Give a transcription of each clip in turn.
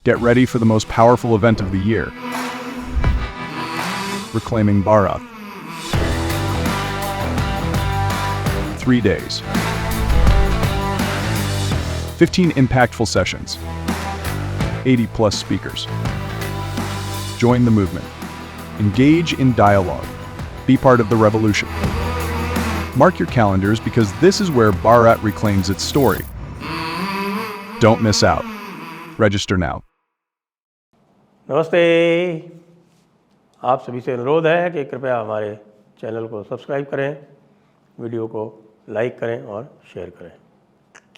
Get ready for the most powerful event of the year, Reclaiming Bharat. 3 days. 15 impactful sessions. 80 plus speakers. Join the movement. Engage in dialogue. Be part of the revolution. Mark your calendars because this is where Bharat reclaims its story. Don't miss out. Register now. नमस्ते। आप सभी से अनुरोध है कि कृपया हमारे channel को सब्सक्राइब करें, वीडियो को लाइक करें और शेयर करें।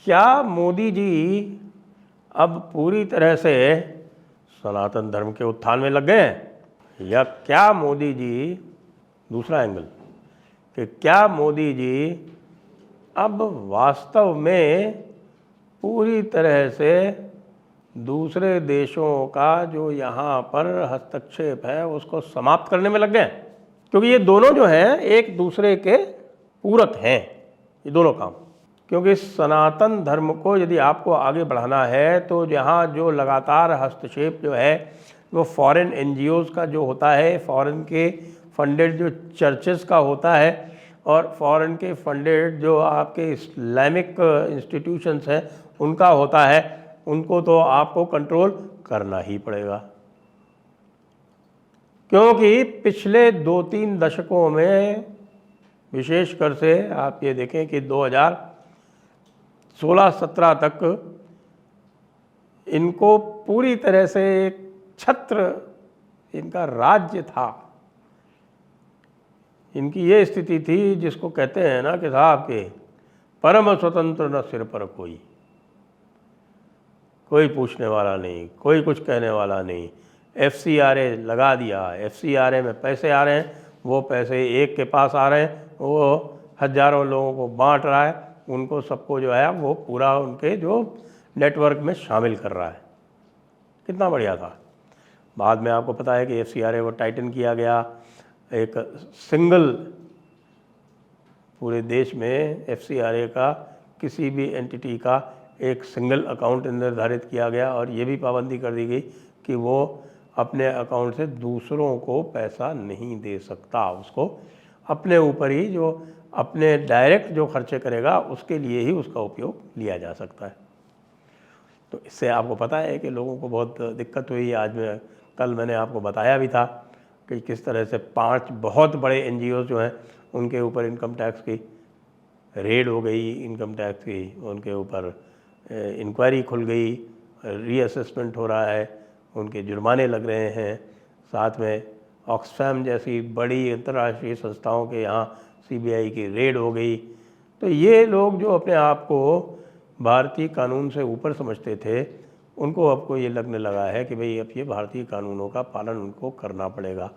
क्या मोदी जी अब पूरी तरह से सनातन धर्म के उत्थान में लग गए हैं, या क्या मोदी जी, दूसरा एंगल, कि क्या मोदी जी अब वास्तव में पूरी तरह से दूसरे देशों का जो यहाँ पर हस्तक्षेप है उसको समाप्त करने में लग गए? क्योंकि ये दोनों जो हैं एक दूसरे के पूरक हैं, ये दोनों काम। क्योंकि सनातन धर्म को यदि आपको आगे बढ़ाना है तो यहाँ जो लगातार हस्तक्षेप जो है वो फॉरेन एनजीओज़ का जो होता है, फॉरेन के फंडेड जो चर्चेस का होता है और फॉरेन के फंडेड जो आपके इस्लामिक इंस्टीट्यूशंस हैं उनका होता है, उनको तो आपको कंट्रोल करना ही पड़ेगा। क्योंकि पिछले 2-3 दशकों में विशेषकर से आप ये देखें कि 2016-17 तक इनको पूरी तरह से एक छत्र इनका राज्य था। इनकी ये स्थिति थी जिसको कहते हैं ना कि साहब के परम स्वतंत्र न सिर पर कोई पूछने वाला नहीं, कोई कुछ कहने वाला नहीं। FCRA लगा दिया, FCRA में पैसे आ रहे हैं, वो पैसे एक के पास आ रहे हैं, वो हजारों लोगों को बांट रहा है, उनको सबको जो है वो पूरा उनके जो नेटवर्क में शामिल कर रहा है। कितना बढ़िया था। बाद में आपको पता है कि FCRA वो टाइटन किया गया, एक सिंगल पूरे देश में FCRA का किसी भी एंटिटी का एक सिंगल अकाउंट निर्धारित किया गया और ये भी पाबंदी कर दी गई कि वो अपने अकाउंट से दूसरों को पैसा नहीं दे सकता। उसको अपने ऊपर ही जो अपने डायरेक्ट जो खर्चे करेगा उसके लिए ही उसका उपयोग लिया जा सकता है। तो इससे आपको पता है कि लोगों को बहुत दिक्कत हुई। कल मैंने आपको बताया भी था कि किस तरह से 5 बहुत बड़े NGO जो हैं उनके ऊपर इनकम टैक्स की रेड हो गई, इनकम टैक्स की उनके ऊपर इंक्वायरी खुल गई, रीअसेसमेंट हो रहा है, उनके जुर्माने लग रहे हैं। साथ में ऑक्सफैम जैसी बड़ी अंतर्राष्ट्रीय संस्थाओं के यहाँ CBI की रेड हो गई। तो ये लोग जो अपने आप को भारतीय कानून से ऊपर समझते थे, उनको अब को ये लगने लगा है कि भाई अब ये भारतीय कानूनों का पालन उनको करना पड़ेगा।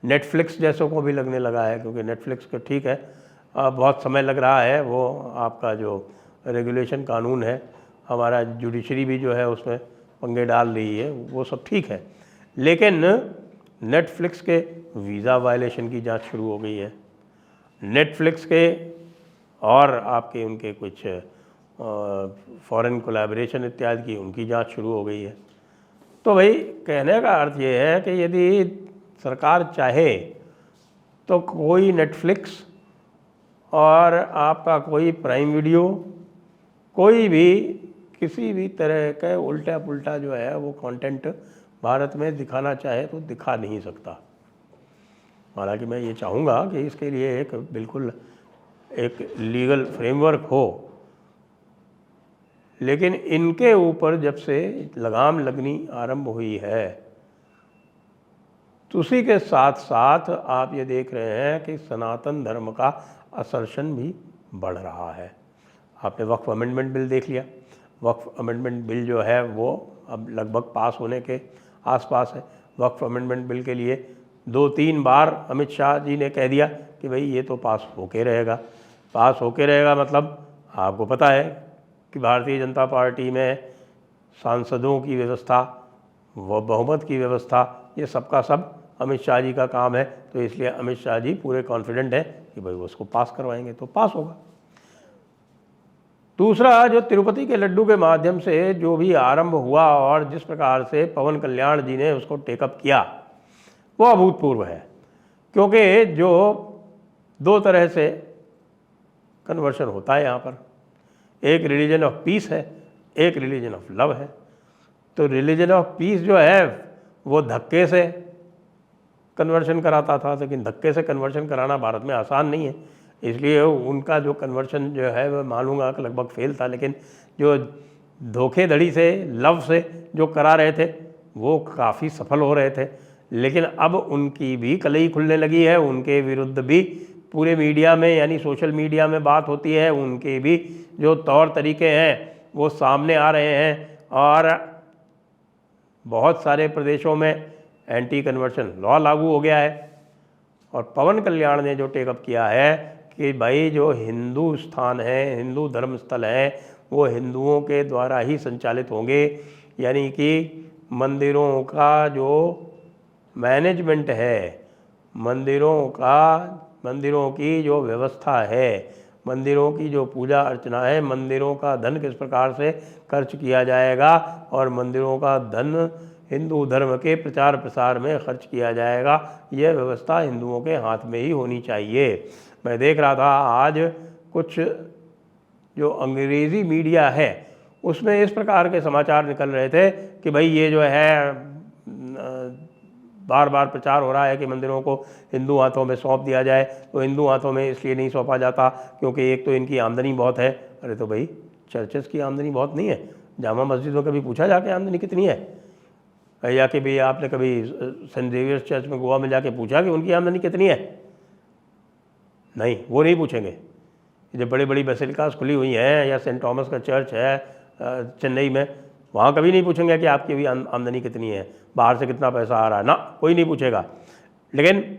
नेटफ्लिक्स जैसों को भी लगने लगा है, क्योंकि नेटफ्लिक्स का ठीक है बहुत समय लग रहा है, वो आपका जो रेगुलेशन कानून है, हमारा जुडिशरी भी जो है उसमें पंगे डाल रही है, वो सब ठीक है। लेकिन नेटफ्लिक्स के वीज़ा वायलेशन की जांच शुरू हो गई है, नेटफ्लिक्स के और आपके उनके कुछ फॉरेन कोलैबोरेशन इत्यादि की उनकी जांच शुरू हो गई है। तो भाई कहने का अर्थ ये है कि यदि सरकार चाहे तो कोई नेटफ्लिक्स और आपका कोई प्राइम वीडियो, कोई भी किसी भी तरह का उल्टा पुल्टा जो है वो कंटेंट भारत में दिखाना चाहे तो दिखा नहीं सकता। हालांकि मैं ये चाहूँगा कि इसके लिए एक बिल्कुल एक लीगल फ्रेमवर्क हो, लेकिन इनके ऊपर जब से लगाम लगनी आरंभ हुई है तो उसी के साथ साथ आप ये देख रहे हैं कि सनातन धर्म का असर्शन भी बढ़ रहा है। आपने वक्फ अमेंडमेंट बिल देख लिया। वक्फ अमेंडमेंट बिल जो है वो अब लगभग पास होने के आसपास है। वक्फ अमेंडमेंट बिल के लिए 2-3 बार अमित शाह जी ने कह दिया कि भाई ये तो पास होके रहेगा। पास होके रहेगा मतलब आपको पता है कि भारतीय जनता पार्टी में सांसदों की व्यवस्था, व बहुमत की व्यवस्था, ये सबका सब अमित शाह जी का काम है। तो इसलिए अमित शाह जी पूरे कॉन्फिडेंट हैं कि भाई वो उसको पास करवाएंगे तो पास होगा। दूसरा, जो तिरुपति के लड्डू के माध्यम से जो भी आरंभ हुआ और जिस प्रकार से पवन कल्याण जी ने उसको टेकअप किया, वो अभूतपूर्व है। क्योंकि जो दो तरह से कन्वर्शन होता है यहाँ पर, एक रिलीजन ऑफ पीस है, एक रिलीजन ऑफ लव है। तो रिलीजन ऑफ पीस जो है वो धक्के से कन्वर्शन कराता था, लेकिन धक्के से कन्वर्शन कराना भारत में आसान नहीं है, इसलिए उनका जो कन्वर्शन जो है मैं मानूंगा कि लगभग फेल था। लेकिन जो धोखेधड़ी से, लव से जो करा रहे थे वो काफ़ी सफल हो रहे थे। लेकिन अब उनकी भी कलई खुलने लगी है, उनके विरुद्ध भी पूरे मीडिया में यानी सोशल मीडिया में बात होती है, उनके भी जो तौर तरीके हैं वो सामने आ रहे हैं और बहुत सारे प्रदेशों में एंटी कन्वर्शन लॉ लागू हो गया है। और पवन कल्याण ने जो टेकअप किया है कि भाई जो हिंदू स्थान है, हिंदू धर्म स्थल है, वो हिंदुओं के द्वारा ही संचालित होंगे, यानी कि मंदिरों का जो मैनेजमेंट है, मंदिरों की जो व्यवस्था है, मंदिरों की जो पूजा अर्चना है, मंदिरों का धन किस प्रकार से खर्च किया जाएगा और मंदिरों का धन हिंदू धर्म के प्रचार प्रसार में खर्च किया जाएगा, यह व्यवस्था हिंदुओं के हाथ में ही होनी चाहिए। मैं देख रहा था आज कुछ जो अंग्रेज़ी मीडिया है उसमें इस प्रकार के समाचार निकल रहे थे कि भाई ये जो है बार बार प्रचार हो रहा है कि मंदिरों को हिंदू हाथों में सौंप दिया जाए। तो हिंदू हाथों में इसलिए नहीं सौंपा जाता क्योंकि एक तो इनकी आमदनी बहुत है। अरे तो भाई चर्चेस की आमदनी बहुत नहीं है? जामा मस्जिदों कभी पूछा जाके आमदनी कितनी है? या कि भाई आपने कभी सेंट जेवियर्स चर्च में गोवा में जाके पूछा कि उनकी आमदनी कितनी है? नहीं, वो नहीं पूछेंगे। जब बड़ी बड़ी बेसिलिकास खुली हुई हैं या सेंट थॉमस का चर्च है चेन्नई में, वहाँ कभी नहीं पूछेंगे कि आपकी भी आमदनी कितनी है, बाहर से कितना पैसा आ रहा है, ना, कोई नहीं पूछेगा। लेकिन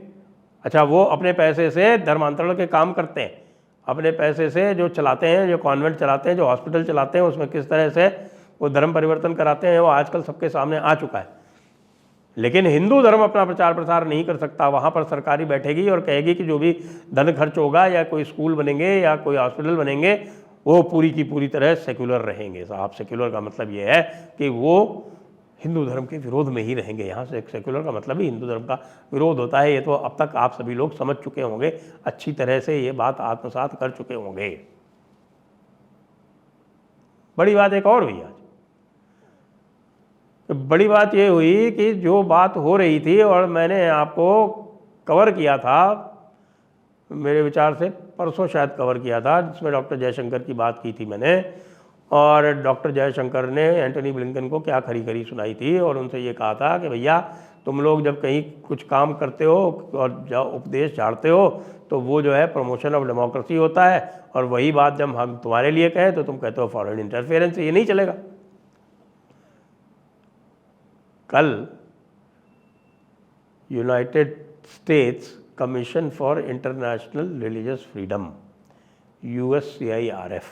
अच्छा, वो अपने पैसे से धर्मांतरण के काम करते हैं, अपने पैसे से जो चलाते हैं, जो कॉन्वेंट चलाते हैं, जो हॉस्पिटल चलाते हैं, उसमें किस तरह से वो धर्म परिवर्तन कराते हैं वो आजकल सबके सामने आ चुका है। लेकिन हिंदू धर्म अपना प्रचार प्रसार नहीं कर सकता। वहाँ पर सरकारी बैठेगी और कहेगी कि जो भी धन खर्च होगा या कोई स्कूल बनेंगे या कोई हॉस्पिटल बनेंगे वो पूरी की पूरी तरह सेक्युलर रहेंगे। साहब, सेक्युलर का मतलब ये है कि वो हिंदू धर्म के विरोध में ही रहेंगे। यहाँ से सेक्युलर का मतलब ही हिंदू धर्म का विरोध होता है। ये तो अब तक आप सभी लोग समझ चुके होंगे, अच्छी तरह से ये बात आत्मसात कर चुके होंगे। बड़ी बात एक और हुई आज। तो बड़ी बात ये हुई कि जो बात हो रही थी और मैंने आपको कवर किया था, मेरे विचार से परसों शायद कवर किया था, जिसमें डॉक्टर जयशंकर की बात की थी मैंने, और डॉक्टर जयशंकर ने एंटनी ब्लिंकन को क्या खरी खरी सुनाई थी और उनसे ये कहा था कि भैया तुम लोग जब कहीं कुछ काम करते हो और उपदेश झाड़ते हो तो वो जो है प्रमोशन ऑफ डेमोक्रेसी होता है, और वही बात जब हम तुम्हारे लिए कहें तो तुम कहते हो फॉरेन इंटरफेरेंस। ये नहीं चलेगा। कल United states commission for international religious freedom, USCIRF,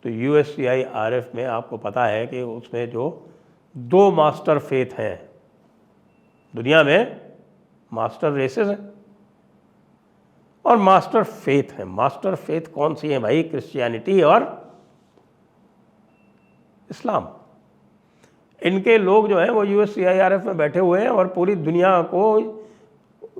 तो USCIRF में आपको पता है कि उसमें जो 2 मास्टर फेथ हैं दुनिया में, मास्टर रेसेस हैं और मास्टर फेथ हैं। मास्टर फेथ कौन सी है भाई? क्रिश्चियनिटी और इस्लाम। इनके लोग जो हैं वो USCIRF में बैठे हुए हैं और पूरी दुनिया को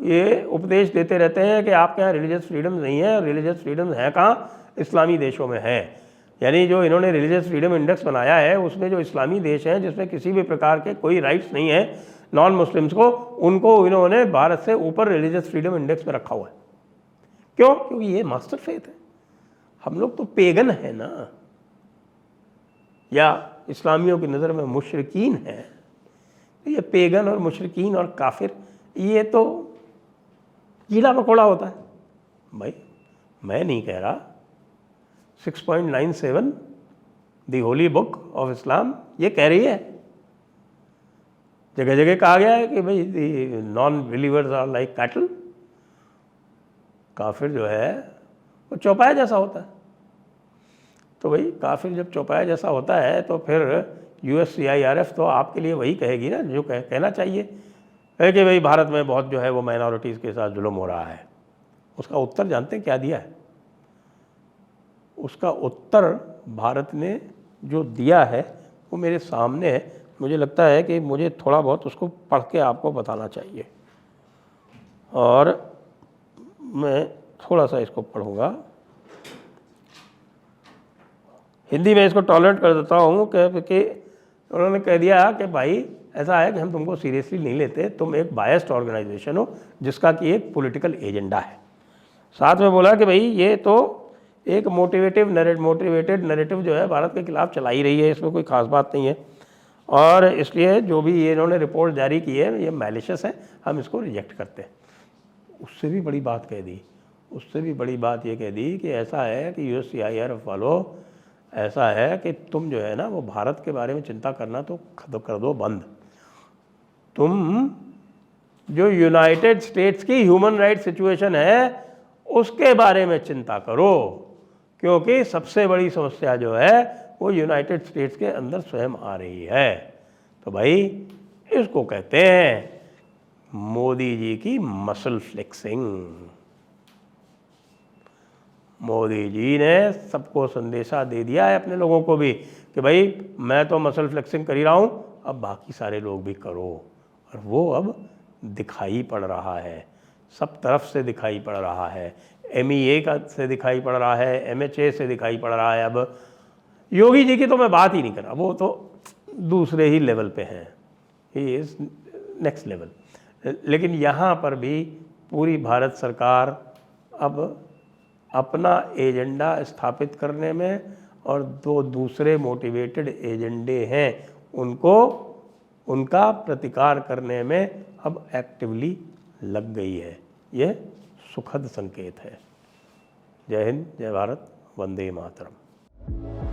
ये उपदेश देते रहते हैं कि आपके यहाँ रिलीजियस फ्रीडम नहीं है। रिलीजियस फ्रीडम है कहाँ? इस्लामी देशों में है। यानी जो इन्होंने रिलीजियस फ्रीडम इंडेक्स बनाया है उसमें जो इस्लामी देश हैं जिसमें किसी भी प्रकार के कोई राइट्स नहीं है नॉन मुस्लिम्स को, उनको इन्होंने भारत से ऊपर रिलीजियस फ्रीडम इंडेक्स में रखा हुआ है। क्यों? क्योंकि ये मास्टर फेथ है। हम लोग तो पेगन है ना, या इस्लामियों की नज़र में मुशरिकीन है। तो ये पेगन और मुशरिकीन और काफिर, ये तो कीड़ा मकोड़ा होता है भाई। मैं नहीं कह रहा। 6.97 दी होली बुक ऑफ इस्लाम ये कह रही है। जगह जगह कहा गया है कि भाई the non believers are like cattle. काफिर जो है वो चौपाया जैसा होता है। तो भाई काफिर जब चौपाया जैसा होता है तो फिर USCIRF तो आपके लिए वही कहेगी ना जो कहना चाहिए है कि भाई भारत में बहुत जो है वो माइनॉरिटीज़ के साथ जुल्म हो रहा है। उसका उत्तर जानते हैं क्या दिया है? उसका उत्तर भारत ने जो दिया है वो मेरे सामने है। मुझे लगता है कि मुझे थोड़ा बहुत उसको पढ़ के आपको बताना चाहिए, और मैं थोड़ा सा इसको पढ़ूँगा। हिंदी में इसको टॉलरेट कर देता हूँ कि उन्होंने कह दिया कि भाई ऐसा है कि हम तुमको सीरियसली नहीं लेते, तुम एक बायस्ड ऑर्गेनाइजेशन हो जिसका कि एक पॉलिटिकल एजेंडा है। साथ में बोला कि भाई ये तो एक मोटिवेटेड नैरेटिव जो है भारत के खिलाफ चला ही रही है, इसमें कोई ख़ास बात नहीं है, और इसलिए जो भी ये इन्होंने रिपोर्ट जारी की है ये मैलिशियस है, हम इसको रिजेक्ट करते हैं। उससे भी बड़ी बात कह दी, उससे भी बड़ी बात ये कह दी कि ऐसा है कि USCIRF वालों, ऐसा है कि तुम जो है ना वो भारत के बारे में चिंता करना तो कर दो बंद। तुम जो यूनाइटेड स्टेट्स की ह्यूमन राइट सिचुएशन है उसके बारे में चिंता करो, क्योंकि सबसे बड़ी समस्या जो है वो यूनाइटेड स्टेट्स के अंदर स्वयं आ रही है। तो भाई इसको कहते हैं मोदी जी की मसल फ्लेक्सिंग। मोदी जी ने सबको संदेशा दे दिया है, अपने लोगों को भी, कि भाई मैं तो मसल फ्लेक्सिंग कर ही रहा हूँ, अब बाकी सारे लोग भी करो। और वो अब दिखाई पड़ रहा है, सब तरफ से दिखाई पड़ रहा है। MEA का से दिखाई पड़ रहा है, MHA से दिखाई पड़ रहा है। अब योगी जी की तो मैं बात ही नहीं कर रहा, वो तो दूसरे ही लेवल पे हैं, ही इज़ नेक्स्ट लेवल। लेकिन यहाँ पर भी पूरी भारत सरकार अब अपना एजेंडा स्थापित करने में और दो दूसरे मोटिवेटेड एजेंडे हैं उनको, उनका प्रतिकार करने में अब एक्टिवली लग गई है। यह सुखद संकेत है। जय हिंद, जय भारत, वंदे मातरम।